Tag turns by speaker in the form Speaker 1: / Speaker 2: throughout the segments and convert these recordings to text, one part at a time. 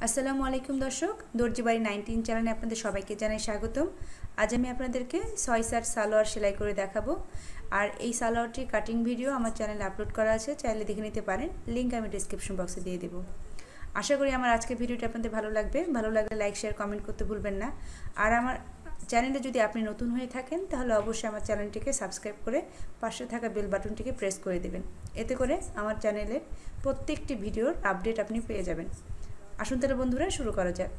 Speaker 1: আসসালামু আলাইকুম দর্শক, দর্জিবারি 19 চ্যানেলে আপনাদের সবাইকে জানাই স্বাগতম। আজ আমি আপনাদেরকে 6 সার সালোয়ার সেলাই করে দেখাবো। আর এই সালোয়ারটি কাটিং ভিডিও আমার চ্যানেলে আপলোড করা আছে, চাইলে দেখে নিতে পারেন। লিংক আমি ডেসক্রিপশন বক্সে দিয়ে দেব। আশা করি আমার আজকের ভিডিওটি আপনাদের ভালো লাগবে। ভালো লাগলে লাইক শেয়ার কমেন্ট করতে ভুলবেন না। আর আমার চ্যানেলে যদি আপনি নতুন হয়ে থাকেন তাহলে অবশ্যই আমার চ্যানেলটিকে সাবস্ক্রাইব করে পাশে থাকা বেল বাটনটিকে প্রেস করে দেবেন। এতে করে আমার চ্যানেলের প্রত্যেকটি ভিডিওর আপডেট আপনি পেয়ে যাবেন। আসুন তাহলে বন্ধুরা শুরু করা যাক।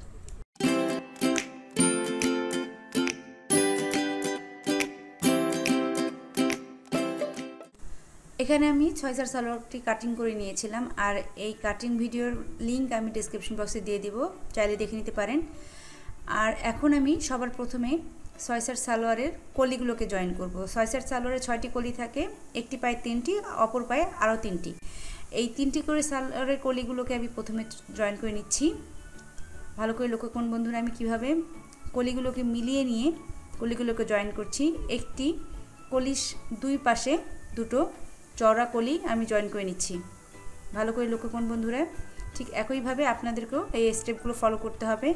Speaker 1: এখানে আমি 6 সার সালোয়ারটি কাটিং করে নিয়েছিলাম, আর এই কাটিং ভিডিওর লিংক আমি ডেসক্রিপশন বক্সে দিয়ে দিব, চাইলে দেখে নিতে পারেন। আর এখন আমি সবার প্রথমে 6 সার সালোয়ারের কলিগুলোকে জয়েন করব। 6 সার সালোয়ারে 6টি কলি থাকে, একটি পায়ে 3টি, অপর পায়ে আরও 3টি। এই 3টি করে সালোয়ারের কলিগুলোকে আমি প্রথমে জয়েন করে নিচ্ছি। ভালো করে লক্ষ্য করুন বন্ধুরা, আমি কিভাবে কলিগুলোকে মিলিয়ে নিয়ে কলিগুলোকে জয়েন করছি। একটি কলির দুই পাশে দুটো চওড়া কলি আমি জয়েন করে নিচ্ছি। ভালো করে লক্ষ্য করুন বন্ধুরা, ঠিক একইভাবে আপনাদেরকেও এই স্টেপগুলো ফলো করতে হবে।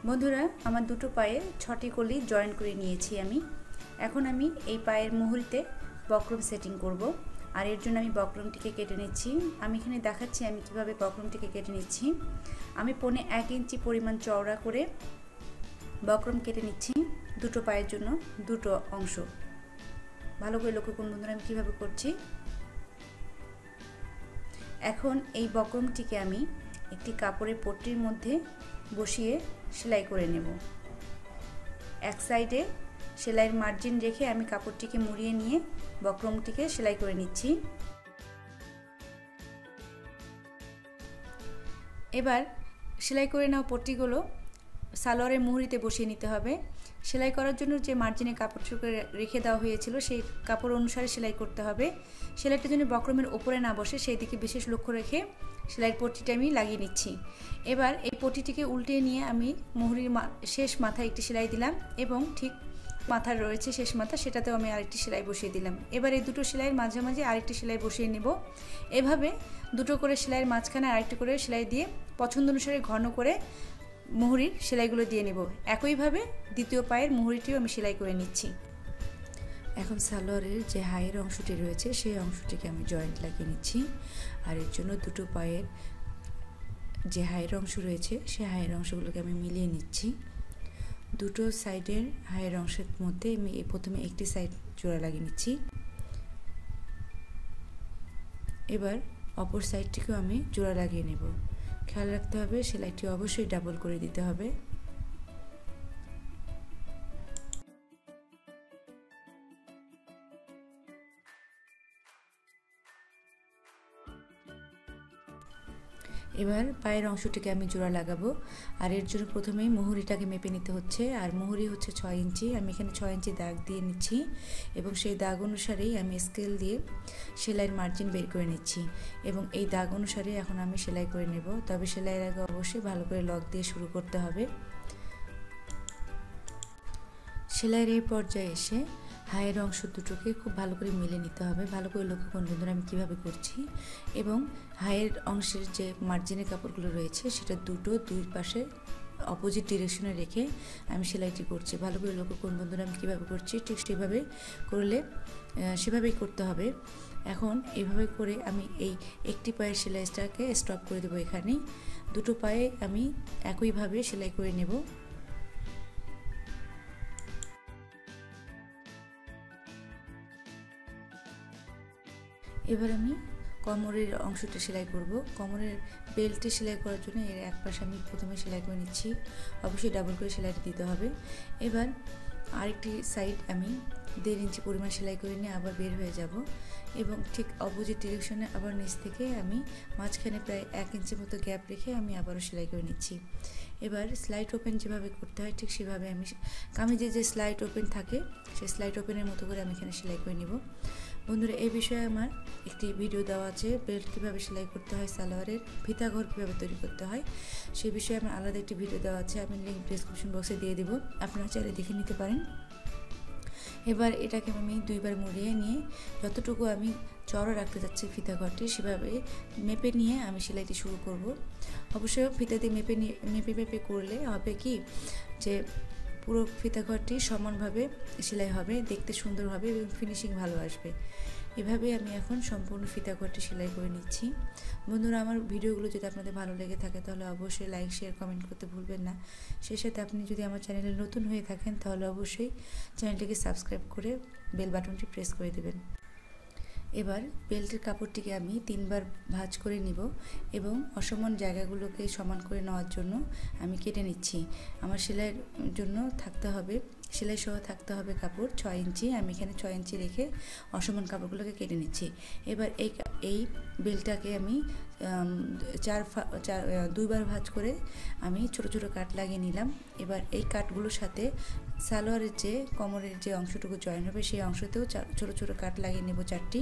Speaker 1: বন্ধুরা, আমার দুটো পায়ে 6টি কলি জয়েন করে নিয়েছি আমি। এখন আমি এই পায়ের মুহুরিতে বক্রম সেটিং করব, আর এর জন্য আমি বক্রমটিকে কেটে নিচ্ছি। আমি এখানে দেখাচ্ছি আমি কিভাবে বক্রমটিকে কেটে নিচ্ছি। আমি 1.5 ইঞ্চি পরিমাণ চওড়া করে বক্রম কেটে নিচ্ছি দুটো পায়ের জন্য, দুটো অংশ। ভালো করে লক্ষ্য করুন বন্ধুরা, আমি কিভাবে করছি। এখন এই বক্রমটিকে আমি একটি কাপড়ের পট্টির মধ্যে বসিয়ে সেলাই করে নেব। এক সাইডে সেলাইয়ের মার্জিন রেখে আমি কাপড়টিকে মুড়িয়ে নিয়ে বক্রমটিকে সেলাই করে নিচ্ছি। এবার সেলাই করে নেওয়া পট্টিগুলো সালোয়ারের মুহুরিতে বসিয়ে নিতে হবে। সেলাই করার জন্য যে মার্জিনে কাপড়টুকু রেখে দেওয়া হয়েছিল সেই কাপড় অনুসারে সেলাই করতে হবে। সেলাইটা যেন বক্রমের ওপরে না বসে সেই দিকে বিশেষ লক্ষ্য রেখে সেলাইয়ের পট্টিটা আমি লাগিয়ে নিচ্ছি। এবার এই পট্টিটিকে উল্টে নিয়ে আমি মুহুরির শেষ মাথায় একটি সেলাই দিলাম, এবং ঠিক মাথার রয়েছে শেষ মাথা, সেটাতেও আমি আরেকটি সেলাই বসিয়ে দিলাম। এবার এই দুটো সেলাইয়ের মাঝে মাঝে আরেকটি সেলাই বসিয়ে নেব। এভাবে দুটো করে সেলাইয়ের মাঝখানে আরেকটি করে সেলাই দিয়ে পছন্দ অনুসারে ঘন করে মুহুরির সেলাইগুলো দিয়ে নেব। একইভাবে দ্বিতীয় পায়ের মুহুরিটিও আমি সেলাই করে নিচ্ছি। এখন সালোয়ারের যে হাইয়ের অংশটি রয়েছে সেই অংশটিকে আমি জয়েন্ট লাগিয়ে নিচ্ছি। আর এর জন্য দুটো পায়ের যে হাইয়ের অংশ রয়েছে সেই হাইয়ের অংশগুলোকে আমি মিলিয়ে নিচ্ছি। দুটো সাইডের হাইয়ের অংশের মধ্যে আমি প্রথমে একটি সাইড জোড়া লাগিয়ে নিচ্ছি। এবার অপর সাইডটিকেও আমি জোড়া লাগিয়ে নেব। খেয়াল রাখতে হবে সেলাইটি অবশ্যই ডাবল করে দিতে হবে। এবার পায়ের অংশটিকে আমি জোড়া লাগাবো, আর এর জন্য প্রথমেই মুহুরিটাকে মেপে নিতে হচ্ছে। আর মুহুরি হচ্ছে 6 ইঞ্চি। আমি এখানে 6 ইঞ্চি দাগ দিয়ে নিচ্ছি, এবং সেই দাগ অনুসারেই আমি স্কেল দিয়ে সেলাইয়ের মার্জিন বের করে নিচ্ছি, এবং এই দাগ অনুসারে এখন আমি সেলাই করে নেব। তবে সেলাইয়ের আগে অবশ্যই ভালো করে লক দিয়ে শুরু করতে হবে। সেলাইয়ের এই পর্যায়ে এসে হাইয়ের অংশ দুটোকে খুব ভালো করে মিলে নিতে হবে। ভালো করে লক্ষ্য করুন বন্ধুরা আমি কীভাবে করছি, এবং হাইয়ের অংশের যে মার্জিনের কাপড়গুলো রয়েছে সেটা দুই পাশে অপোজিট ডিরেকশনে রেখে আমি সেলাইটি করছি। ভালো করে লক্ষ্য করুন বন্ধুরা আমি কীভাবে করছি, ঠিক সেভাবে করলে সেভাবেই করতে হবে। এখন এইভাবে করে আমি এই একটি পায়ের সেলাইটাকে স্টপ করে দেবো। এখানেই দুটো পায়ে আমি একইভাবে সেলাই করে নেব। এবার আমি কোমরের অংশটা সেলাই করব। কোমরের বেল্টে সেলাই করার জন্য এর এক পাশে আমি প্রথমে সেলাই করে নিচ্ছি। অবশ্যই ডাবল করে সেলাইটা দিতে হবে। এবার আরেকটি সাইড আমি 1.5 ইঞ্চি পরিমাণ সেলাই করে নিয়ে আবার বের হয়ে যাব, এবং ঠিক অপোজিট ডিরেকশনে আবার নিচ থেকে আমি মাঝখানে প্রায় 1 ইঞ্চি মতো গ্যাপ রেখে আমি আবারও সেলাই করে নিচ্ছি। এবার স্লাইড ওপেন যেভাবে করতে হয় ঠিক সেভাবে আমি কামিজে যে স্লাইড ওপেন থাকে সেই স্লাইড ওপেনের মতো করে আমি এখানে সেলাই করে নিব। বন্ধুরা এই বিষয়ে আমার একটি ভিডিও দেওয়া আছে, বেল্ট কীভাবে সেলাই করতে হয়, সালোয়ারের ফিতা ঘর কীভাবে তৈরি করতে হয়, সেই বিষয়ে আমার আলাদা একটি ভিডিও দেওয়া আছে, আমি লিঙ্ক ডেসক্রিপশন বক্সে দিয়ে দেবো, আপনারা চাইলে দেখে নিতে পারেন। এবার এটাকে আমি 2বার মুড়িয়ে নিয়ে যতটুকু আমি চওড়া রাখতে যাচ্ছি ফিতা ঘরটি সেভাবে মেপে নিয়ে আমি সেলাইটি শুরু করব। অবশ্যই ফিতা দিয়ে মেপে করলে হবে কি যে পুরো ফিতা ঘরটি সমানভাবে সেলাই হবে, দেখতে সুন্দর হবে এবং ফিনিশিং ভালো আসবে। এভাবে আমি এখন সম্পূর্ণ ফিতা ঘরটি সেলাই করে নিচ্ছি। বন্ধুরা আমার ভিডিওগুলো যদি আপনাদের ভালো লেগে থাকে তাহলে অবশ্যই লাইক শেয়ার কমেন্ট করতে ভুলবেন না। সেই সাথে আপনি যদি আমার চ্যানেলে নতুন হয়ে থাকেন তাহলে অবশ্যই চ্যানেলটিকে সাবস্ক্রাইব করে বেল বাটনটি প্রেস করে দেবেন। এবার বেল্টের কাপড়টিকে আমি 3বার ভাঁজ করে নিব এবং অসমান জায়গাগুলোকে সমান করে নেওয়ার জন্য আমি কেটে নিচ্ছি। আমার সেলাইয়ের জন্য থাকতে হবে, সেলাই সহ থাকতে হবে কাপড় 6 ইঞ্চি। আমি এখানে 6 ইঞ্চি রেখে অসমান কাপড়গুলোকে কেটে নিচ্ছি। এবার এই বেল্টটাকে আমি 2বার ভাঁজ করে আমি ছোট ছোট কাট লাগিয়ে নিলাম। এবার এই কাটগুলোর সাথে সালোয়ারের যে কোমরের যে অংশটুকু জয়েন হবে সেই অংশতেও ছোট ছোট কাট লাগিয়ে নেব 4টি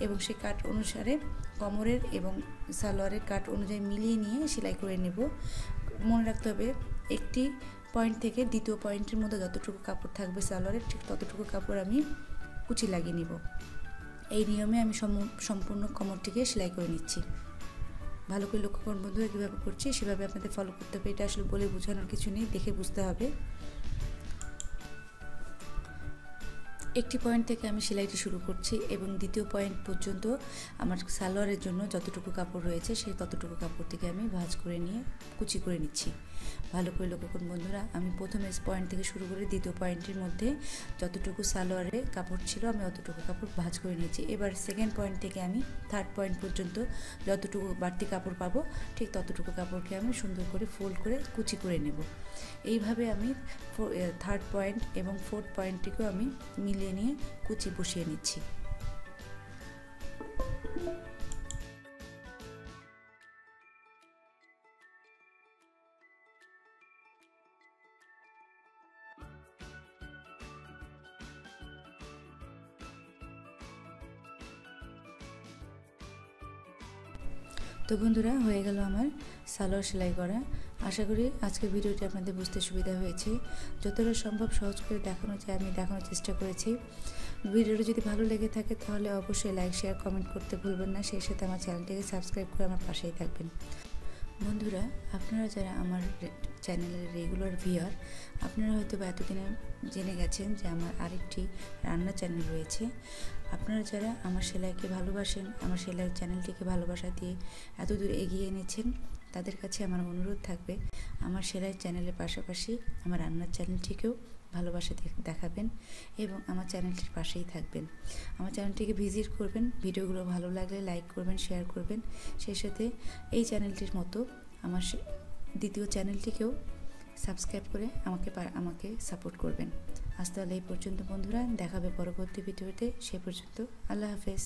Speaker 1: এবং সেই কাট অনুসারে কোমরের এবং সালোয়ারের কাট অনুযায়ী মিলিয়ে নিয়ে সেলাই করে নেব। মনে রাখতে হবে একটি পয়েন্ট থেকে দ্বিতীয় পয়েন্টের মধ্যে যতটুকু কাপড় থাকবে সালোয়ারের ঠিক ততটুকু কাপড় আমি কুচি লাগিয়ে নিব। এই নিয়মে আমি সম্পূর্ণ কোমরটিকে সেলাই করে নিচ্ছি। ভালো করে লক্ষ্য করুন বন্ধুরা কীভাবে করছি সেভাবে আপনাদের ফলো করতে হবে। এটা আসলে বলে বোঝানোর কিছু নেই, দেখে বুঝতে হবে। একটি পয়েন্ট থেকে আমি সেলাইটি শুরু করছি এবং দ্বিতীয় পয়েন্ট পর্যন্ত আমার সালোয়ারের জন্য যতটুকু কাপড় রয়েছে সেই ততটুকু কাপড় থেকে আমি ভাঁজ করে নিয়ে কুচি করে নিচ্ছি। ভালো করে লক্ষ্য করুন বন্ধুরা, আমি প্রথমে পয়েন্ট থেকে শুরু করে দ্বিতীয় পয়েন্টের মধ্যে যতটুকু সালোয়ারে কাপড় ছিল আমি অতটুকু কাপড় ভাঁজ করে নিয়েছি। এবার সেকেন্ড পয়েন্ট থেকে আমি 3rd পয়েন্ট পর্যন্ত যতটুকু বাড়তি কাপড় পাবো ঠিক ততটুকু কাপড়কে আমি সুন্দর করে ফোল্ড করে কুচি করে নেব। এইভাবে আমি 3rd পয়েন্ট এবং 4th পয়েন্টটিকেও আমি মিলিয়ে নিয়ে কুচি বসিয়ে নিচ্ছি। তো বন্ধুরা হয়ে গেল আমার সালোয়ার সেলাই করা। আশা করি আজকের ভিডিওটি আপনাদের বুঝতে সুবিধা হয়েছে। যতটা সম্ভব সহজ করে দেখানো যায় আমি দেখানোর চেষ্টা করেছি। ভিডিওটি যদি ভালো লেগে থাকে তাহলে অবশ্যই লাইক শেয়ার কমেন্ট করতে ভুলবেন না। সেই সাথে আমার চ্যানেলটিকে সাবস্ক্রাইব করে আমার পাশেই থাকবেন। বন্ধুরা আপনারা যারা আমার চ্যানেলের রেগুলার ভিউয়ার আপনারা হয়তো বা এতদিনে জেনে গেছেন যে আমার আরেকটি রান্না চ্যানেল রয়েছে। আপনারা যারা আমার সেলাইকে ভালোবাসেন, আমার সেলাইয়ের চ্যানেলটিকে ভালোবাসা দিয়ে এতদূর এগিয়ে এনেছেন তাদের কাছে আমার অনুরোধ থাকবে আমার সেলাইয়ের চ্যানেলের পাশাপাশি আমার রান্নার চ্যানেলটিকেও ভালোবাসা দেখাবেন এবং আমার চ্যানেলটির পাশেই থাকবেন। আমার চ্যানেলটিকে ভিজিট করবেন, ভিডিওগুলো ভালো লাগলে লাইক করবেন, শেয়ার করবেন। সেই সাথে এই চ্যানেলটির মতো আমার দ্বিতীয় চ্যানেলটিকেও সাবস্ক্রাইব করে আমাকে সাপোর্ট করবেন। আজ তাহলে এই পর্যন্ত বন্ধুরা, দেখাবে পরবর্তী ভিডিওতে। সে পর্যন্ত আল্লাহ হাফেজ।